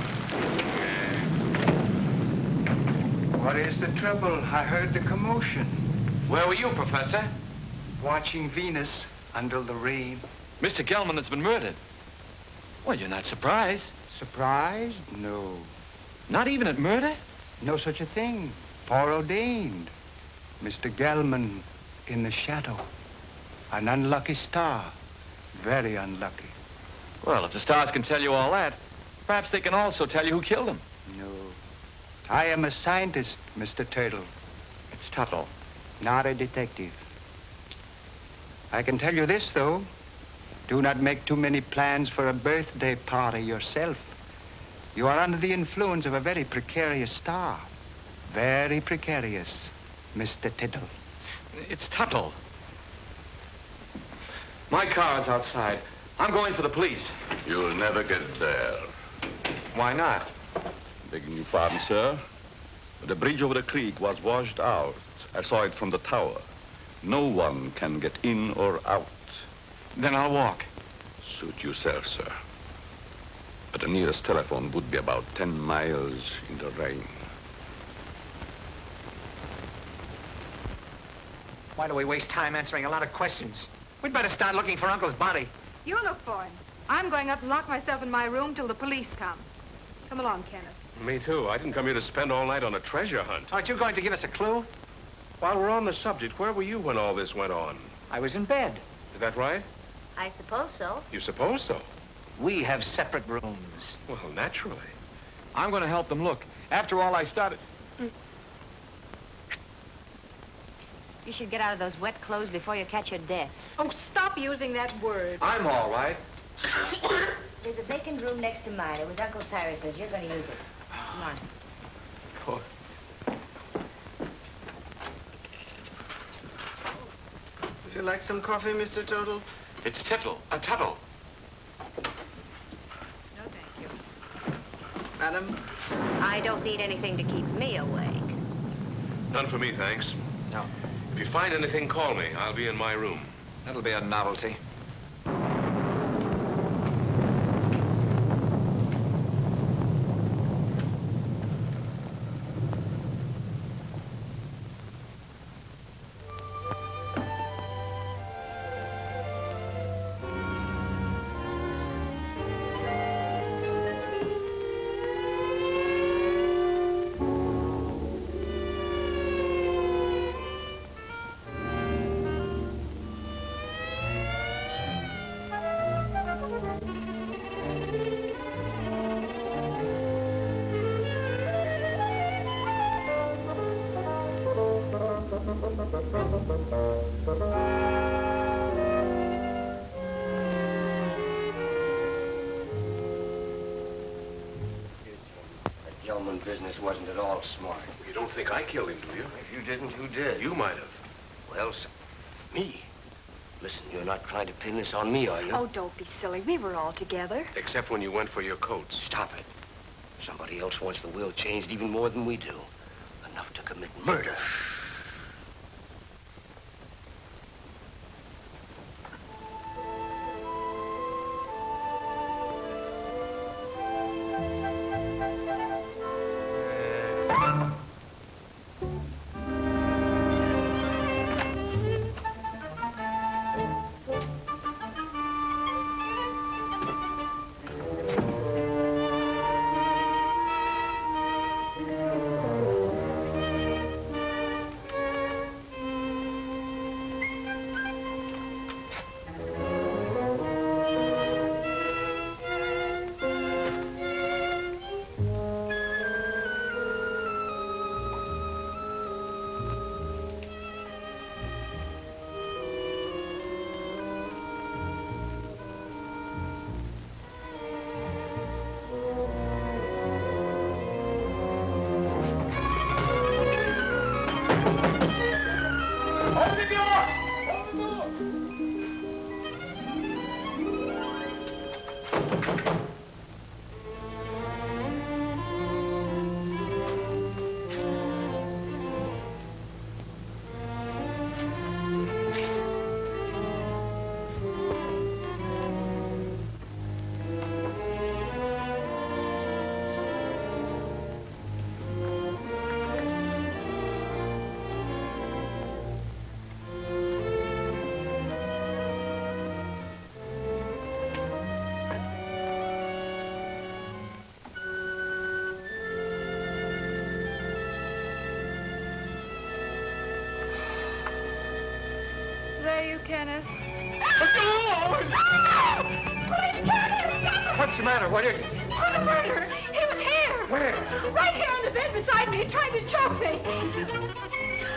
What is the trouble? I heard the commotion. Where were you, Professor? Watching Venus under the rain. Mr. Gelman has been murdered. Well, you're not surprised. Surprised? No. Not even at murder? No such a thing. Foreordained. Mr. Gelman in the shadow. An unlucky star. Very unlucky. Well, if the stars can tell you all that, perhaps they can also tell you who killed him. No. I am a scientist, Mr. Turtle. It's Tuttle. Not a detective. I can tell you this, though. Do not make too many plans for a birthday party yourself. You are under the influence of a very precarious star. Very precarious, Mr. Tittle. It's Tuttle. My car is outside. I'm going for the police. You'll never get there. Why not? Begging your pardon, sir. The bridge over the creek was washed out. I saw it from the tower. No one can get in or out. Then I'll walk. Suit yourself, sir. But the nearest telephone would be about 10 miles in the rain. Why do we waste time answering a lot of questions? We'd better start looking for Uncle's body. You look for him. I'm going up and lock myself in my room till the police come. Come along, Kenneth. Me too. I didn't come here to spend all night on a treasure hunt. Aren't you going to give us a clue? While we're on the subject, where were you when all this went on? I was in bed. Is that right? I suppose so. You suppose so? We have separate rooms. Well, naturally. I'm going to help them look. After all, I started... You should get out of those wet clothes before you catch your death. Oh, stop using that word. I'm all right. There's a vacant room next to mine. It was Uncle Cyrus's. You're going to use it. Come on. Oh. Would you like some coffee, Mr. Tuttle? It's Tuttle. Tuttle. No, thank you. Madam? I don't need anything to keep me awake. None for me, thanks. No. If you find anything, call me. I'll be in my room. That'll be a novelty. Gelman business wasn't at all smart. You don't think I killed him, do you? If you didn't, who did? You might have. Well, me. Listen, you're not trying to pin this on me, are you? Oh, don't be silly. We were all together. Except when you went for your coats. Stop it. Somebody else wants the will changed even more than we do. Enough to commit murder. away, you Kenneth. What's the matter? What is it? Oh, the murderer! He was here! Where? Right here on the bed beside me, trying to choke me.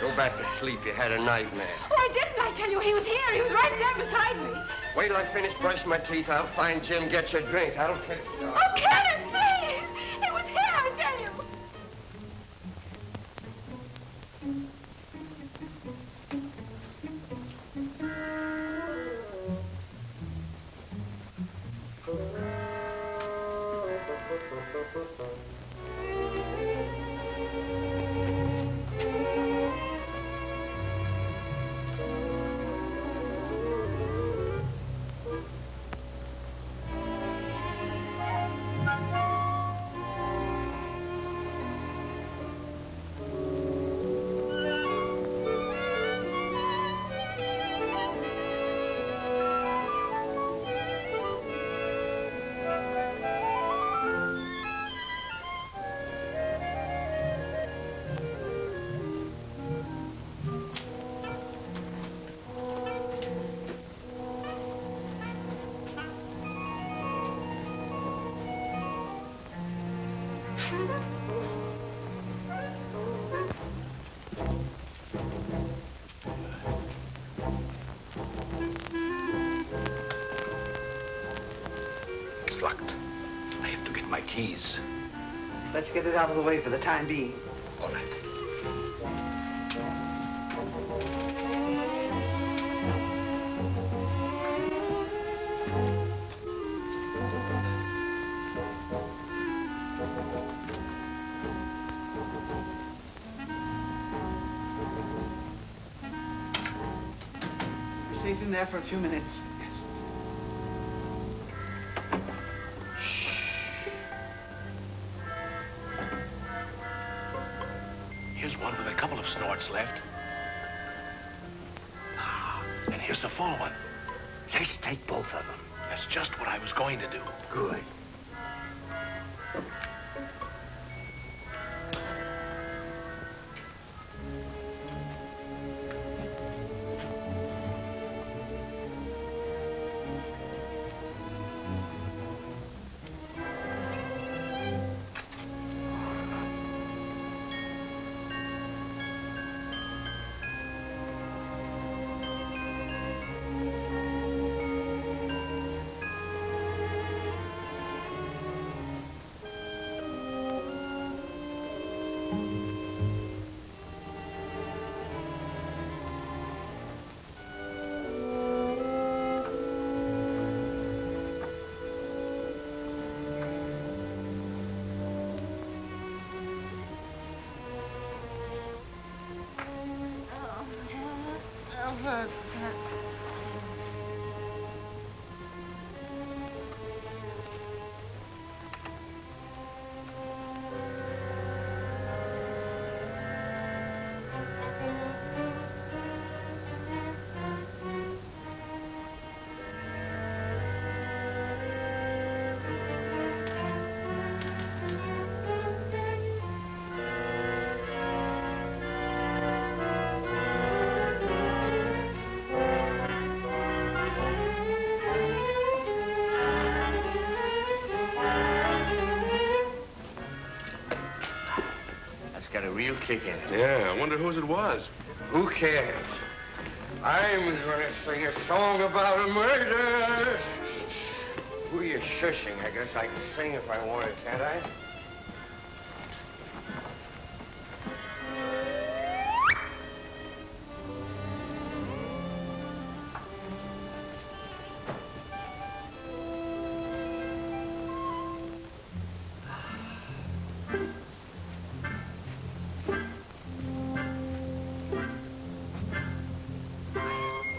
Go back to sleep. You had a nightmare. Oh, I didn't. I tell you, he was here. He was right there beside me. Wait till I finish brushing my teeth. I'll find Jim, get you a drink. I'll catch you. Oh, Kenneth, please! He was here, I tell you. It's locked. I have to get my keys. Let's get it out of the way for the time being. All right. Safe in there for a few minutes. Here's one with a couple of snorts left. And here's a full one. Let's take both of them. That's just what I was going to do. Good. Got a real kick in it. Yeah, I wonder whose it was. Who cares? I'm gonna sing a song about a murder. Who are you shushing? I guess I can sing if I wanted, can't I?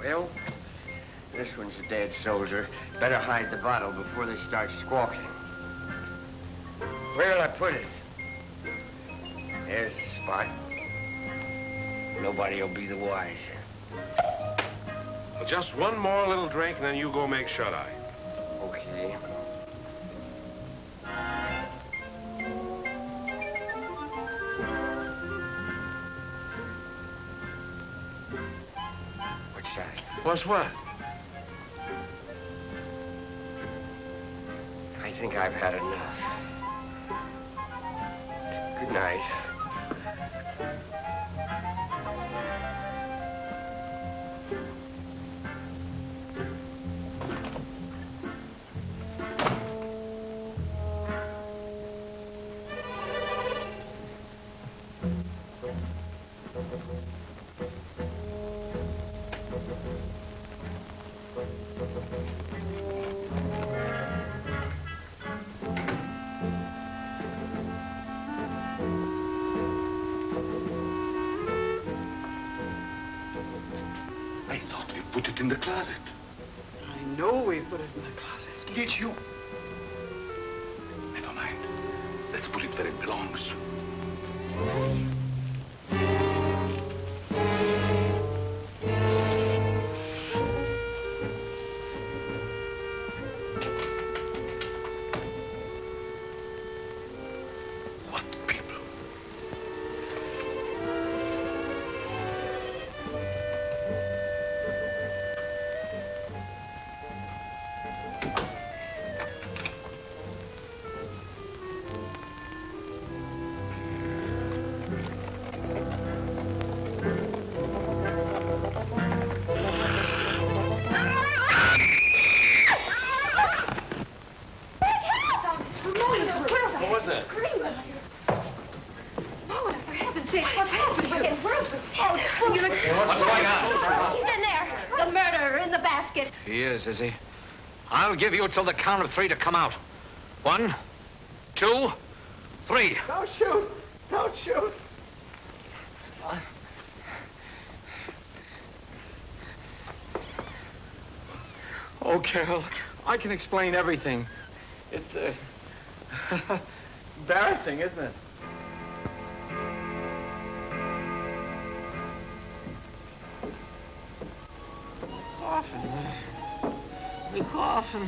Well, this one's a dead soldier. Better hide the bottle before they start squawking. Where'll I put it? There's the spot. Nobody'll be the wiser. Well, just one more little drink, and then you go make shut-eye. Okay. Plus what? I think I've had enough. Good night. I thought we put it in the closet. I know we put it in the closet. Did you? Never mind. Let's put it where it belongs. What people? What was that? Mona, for heaven's sake, what happened? What's going on? He's in there. The murderer in the basket. He is he? I'll give you till the count of 3 to come out. 1, 2, 3. Don't shoot! Don't shoot! Oh, Carol, I can explain everything. It's, embarrassing, isn't it? Coffin. The coffin.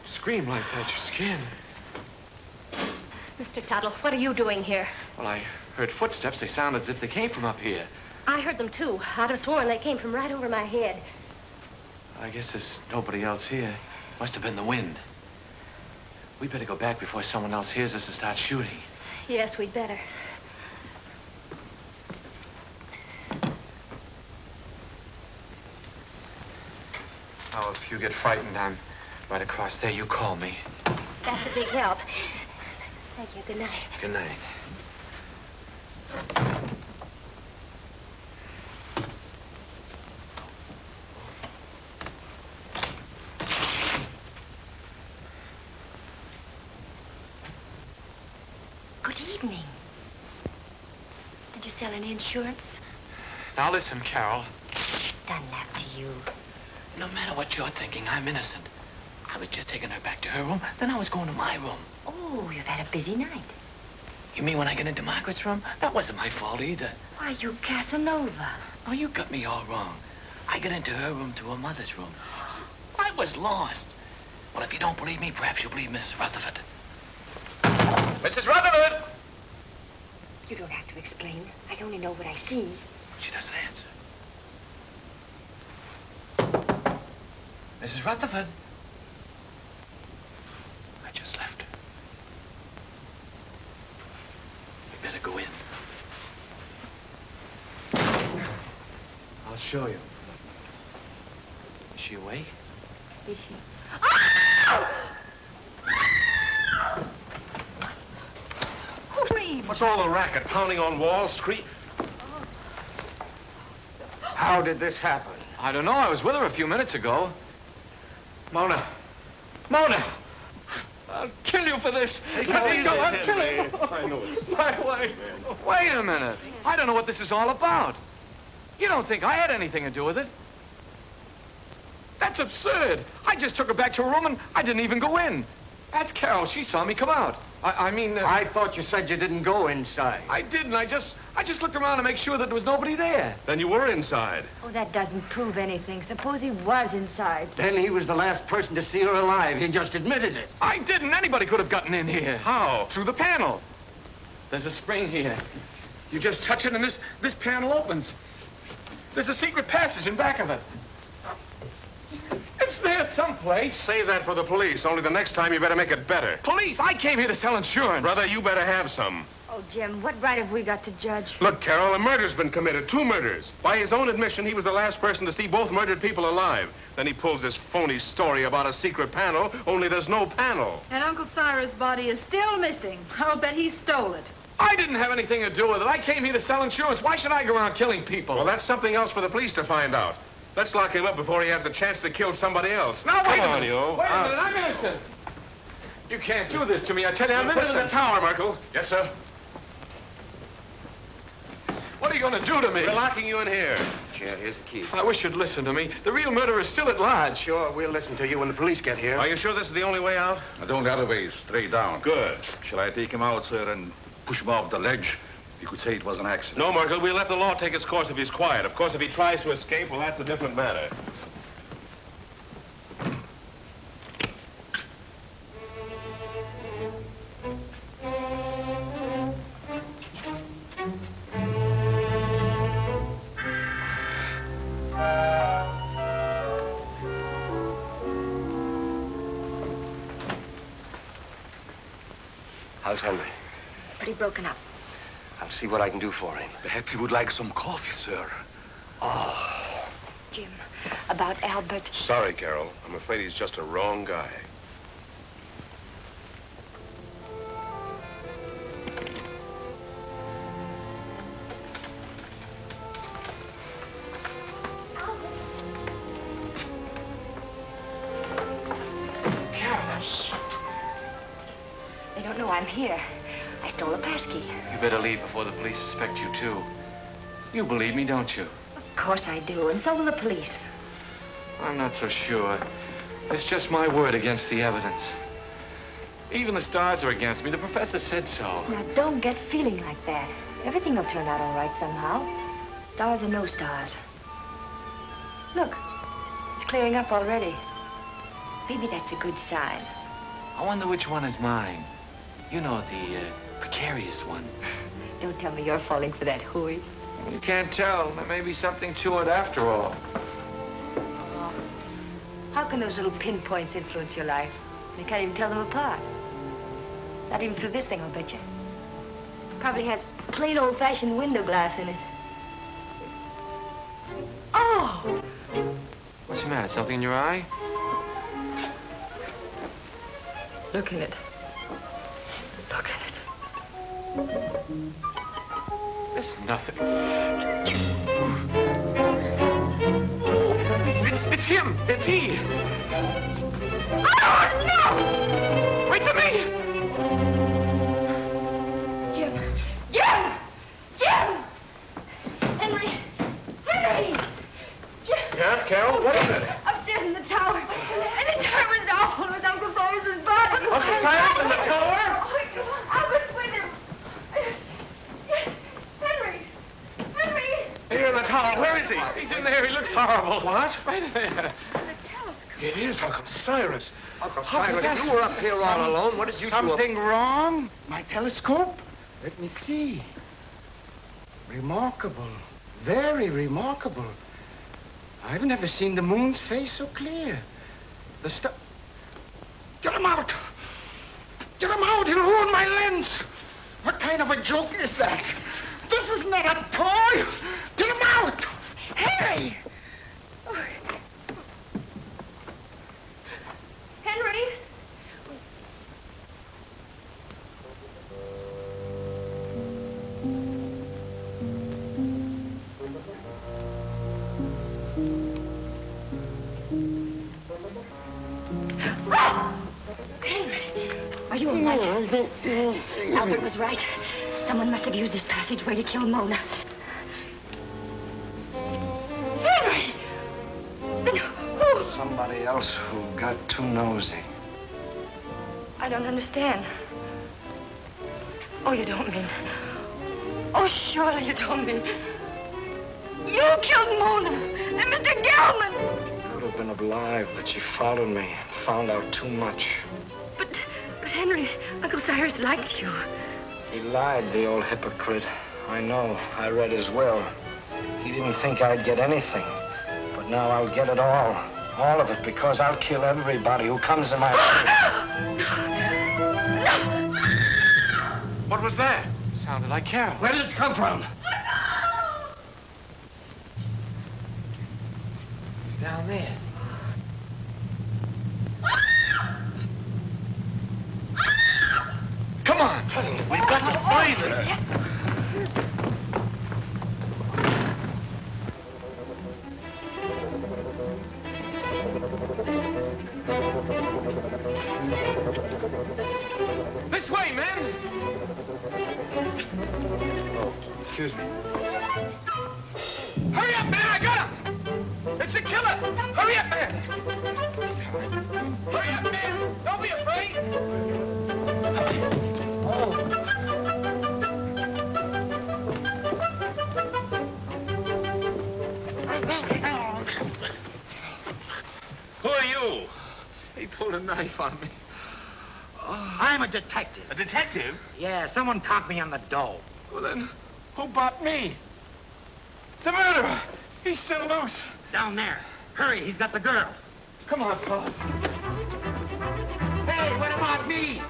Scream like that, your skin. Mr. Tuttle, what are you doing here? Well, I heard footsteps. They sounded as if they came from up here. I heard them, too. I'd have sworn they came from right over my head. I guess there's nobody else here. Must have been the wind. We better go back before someone else hears us and starts shooting. Yes, we'd better. Oh, if you get frightened, I'm right across there. You call me. That's a big help. Thank you. Good night. Good night. Good evening. Did you sell any insurance? Now listen, Carol. Done that to you. No matter what you're thinking, I'm innocent. I was just taking her back to her room, then I was going to my room. Oh, you've had a busy night. You mean when I got into Margaret's room? That wasn't my fault either. Why, you Casanova. Oh, you got me all wrong. I got into her room to her mother's room. I was lost. Well, if you don't believe me, perhaps you'll believe Mrs. Rutherford. Mrs. Rutherford! You don't have to explain. I only know what I see. She doesn't answer. Mrs. Rutherford? show you. Is she awake? Is she? What's all the racket? Pounding on walls, scream? How did this happen? I don't know. I was with her a few minutes ago. Mona! Mona! I'll kill you for this. Let me go. I'll kill you. I know it. My wife. Wait a minute. I don't know what this is all about. You don't think I had anything to do with it? That's absurd. I just took her back to her room and I didn't even go in. That's Carol. She saw me come out. I mean... I thought you said you didn't go inside. I didn't. I just looked around to make sure that there was nobody there. Then you were inside. Oh, that doesn't prove anything. Suppose he was inside. Then he was the last person to see her alive. He just admitted it. I didn't. Anybody could have gotten in here. How? Through the panel. There's a spring here. You just touch it and this panel opens. There's a secret passage in back of it. It's there someplace. Save that for the police. Only the next time you better make it better. Police? I came here to sell insurance. Brother, you better have some. Oh, Jim, what right have we got to judge? Look, Carol, a murder's been committed. 2 murders. By his own admission, he was the last person to see both murdered people alive. Then he pulls this phony story about a secret panel, only there's no panel. And Uncle Cyrus' body is still missing. I'll bet he stole it. I didn't have anything to do with it. I came here to sell insurance. Why should I go around killing people? Well, that's something else for the police to find out. Let's lock him up before he has a chance to kill somebody else. Now, wait Come a on, minute. you. Wait a minute. I'm innocent. You can't do this to me. I tell you, I'm Put it in innocent. the tower, Merkel. Yes, sir. What are you going to do to me? We're locking you in here. Chair, here's the key. I wish you'd listen to me. The real murderer is still at large. Sure, we'll listen to you when the police get here. Are you sure this is the only way out? The only other way is straight down. Good. Shall I take him out, sir, and push him off the ledge? You could say it was an accident. No, Merkel, we'll let the law take its course if he's quiet. Of course, if he tries to escape, well, that's a different matter. How's Henry? Pretty broken up. I'll see what I can do for him. Perhaps he would like some coffee, sir. Oh. Jim, about Albert. Sorry, Carol. I'm afraid he's just a wrong guy. They don't know I'm here. I stole a pass key. You better leave before the police suspect you, too. You believe me, don't you? Of course I do, and so will the police. I'm not so sure. It's just my word against the evidence. Even the stars are against me. The professor said so. Now, don't get feeling like that. Everything will turn out all right somehow. Stars or no stars. Look, it's clearing up already. Maybe that's a good sign. I wonder which one is mine. You know, the precarious one. Don't tell me you're falling for that hooey. You can't tell. There may be something to it after all. Oh. How can those little pinpoints influence your life? You can't even tell them apart. Not even through this thing, I'll bet you. Probably has plain old-fashioned window glass in it. Oh! What's the matter? Something in your eye? Look in it. Look at it. It's nothing. It's him. It's he. Oh, no! Wait for me! Jim! Jim! Jim! Henry! Henry! Jim! Yeah, Carol, what is it? Upstairs in the tower. And the tower was awful with Uncle Cyrus's body. Uncle Cyrus in the tower? Oh, I was with him. Henry! Henry! Here in the tower. Where is he? He's in there. He looks horrible. What? Right there. It is Uncle Cyrus. Uncle Cyrus, you were up here all alone. What did you do? Something wrong? My telescope? Let me see. Remarkable. Very remarkable. I've never seen the moon's face so clear. The star... Get him out! Get him out! He'll ruin my lens! What kind of a joke is that? This is not a toy! Get him out! Henry! Albert was right. Someone must have used this passageway to kill Mona. Henry! Then who? Somebody else who got too nosy. I don't understand. Oh, you don't mean... Oh, surely you don't mean... You killed Mona and Mr. Gelman! I would have been alive, but she followed me and found out too much. But Henry, Uncle Cyrus liked you. He lied, the old hypocrite. I know. I read his will. He didn't think I'd get anything. But now I'll get it all. All of it, because I'll kill everybody who comes in my way. What was that? Sounded like Carol. Where did it come from? It's down there. Come on, Tony. We've got to find her. This way, men! Oh, excuse me. Hurry up, man! I got him! It's a killer! Hurry up, man! Hurry up, man! Don't be afraid! Who are you? He pulled a knife on me. I'm a detective. A detective? Yeah, someone caught me on the dough. Well, then, who bought me? The murderer! He's still loose. Down there. Hurry, he's got the girl. Come on, fellas. Hey, what about me?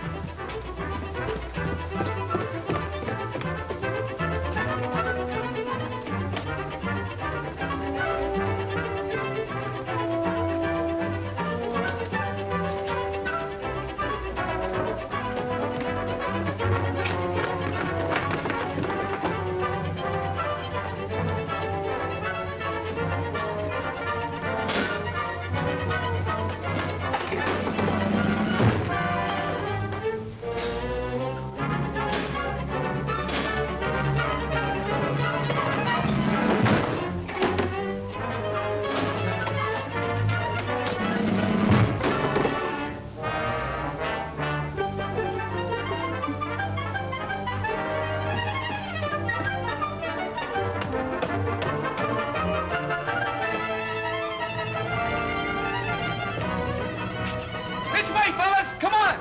This way, fellas! Come on!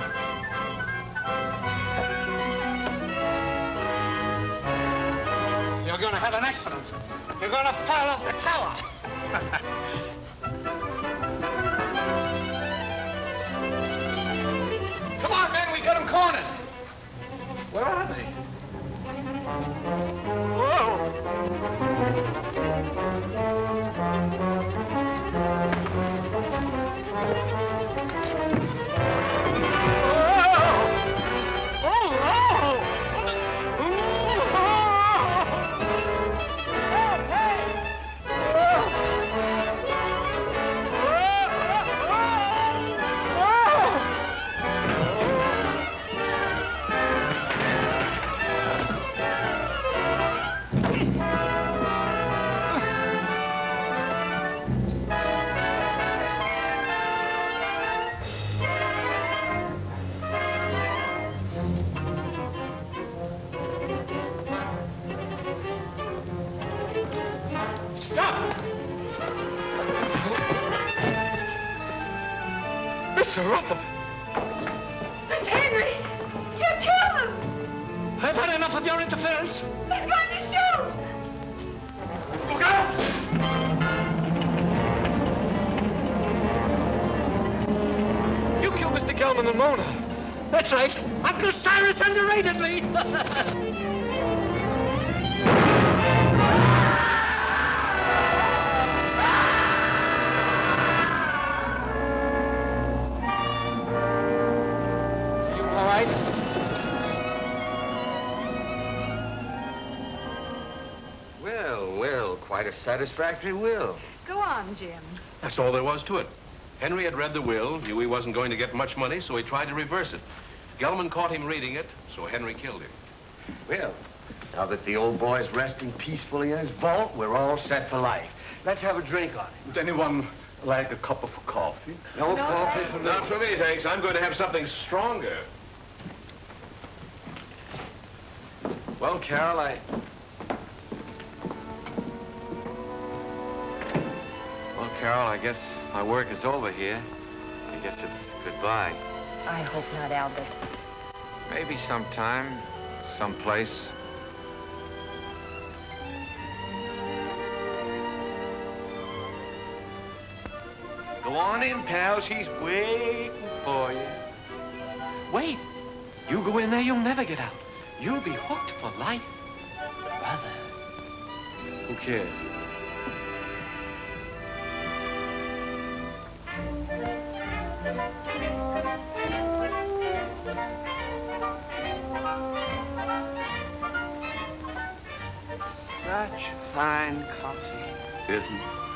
You're going to have an accident. You're going to fall off the tower. Come on, men! We got him cornered! Where are they? Mr. Rutherford! It's Henry! You killed him! I've had enough of your interference. He's going to shoot! Look out! You killed Mr. Gelman and Mona. That's right. Uncle Cyrus underrated me. Well, quite a satisfactory will. Go on, Jim. That's all there was to it. Henry had read the will, knew he wasn't going to get much money, so he tried to reverse it. Gelman caught him reading it, so Henry killed him. Well, now that the old boy's resting peacefully in his vault, we're all set for life. Let's have a drink on it. Would anyone like a cup of coffee? No coffee for me. Not for me, thanks. I'm going to have something stronger. Well, Carol, Carol, I guess my work is over here. I guess it's goodbye. I hope not, Albert. Maybe sometime, someplace. Go on in, pal. She's waiting for you. Wait. You go in there, you'll never get out. You'll be hooked for life. Brother. Who cares? Such fine coffee. Isn't it?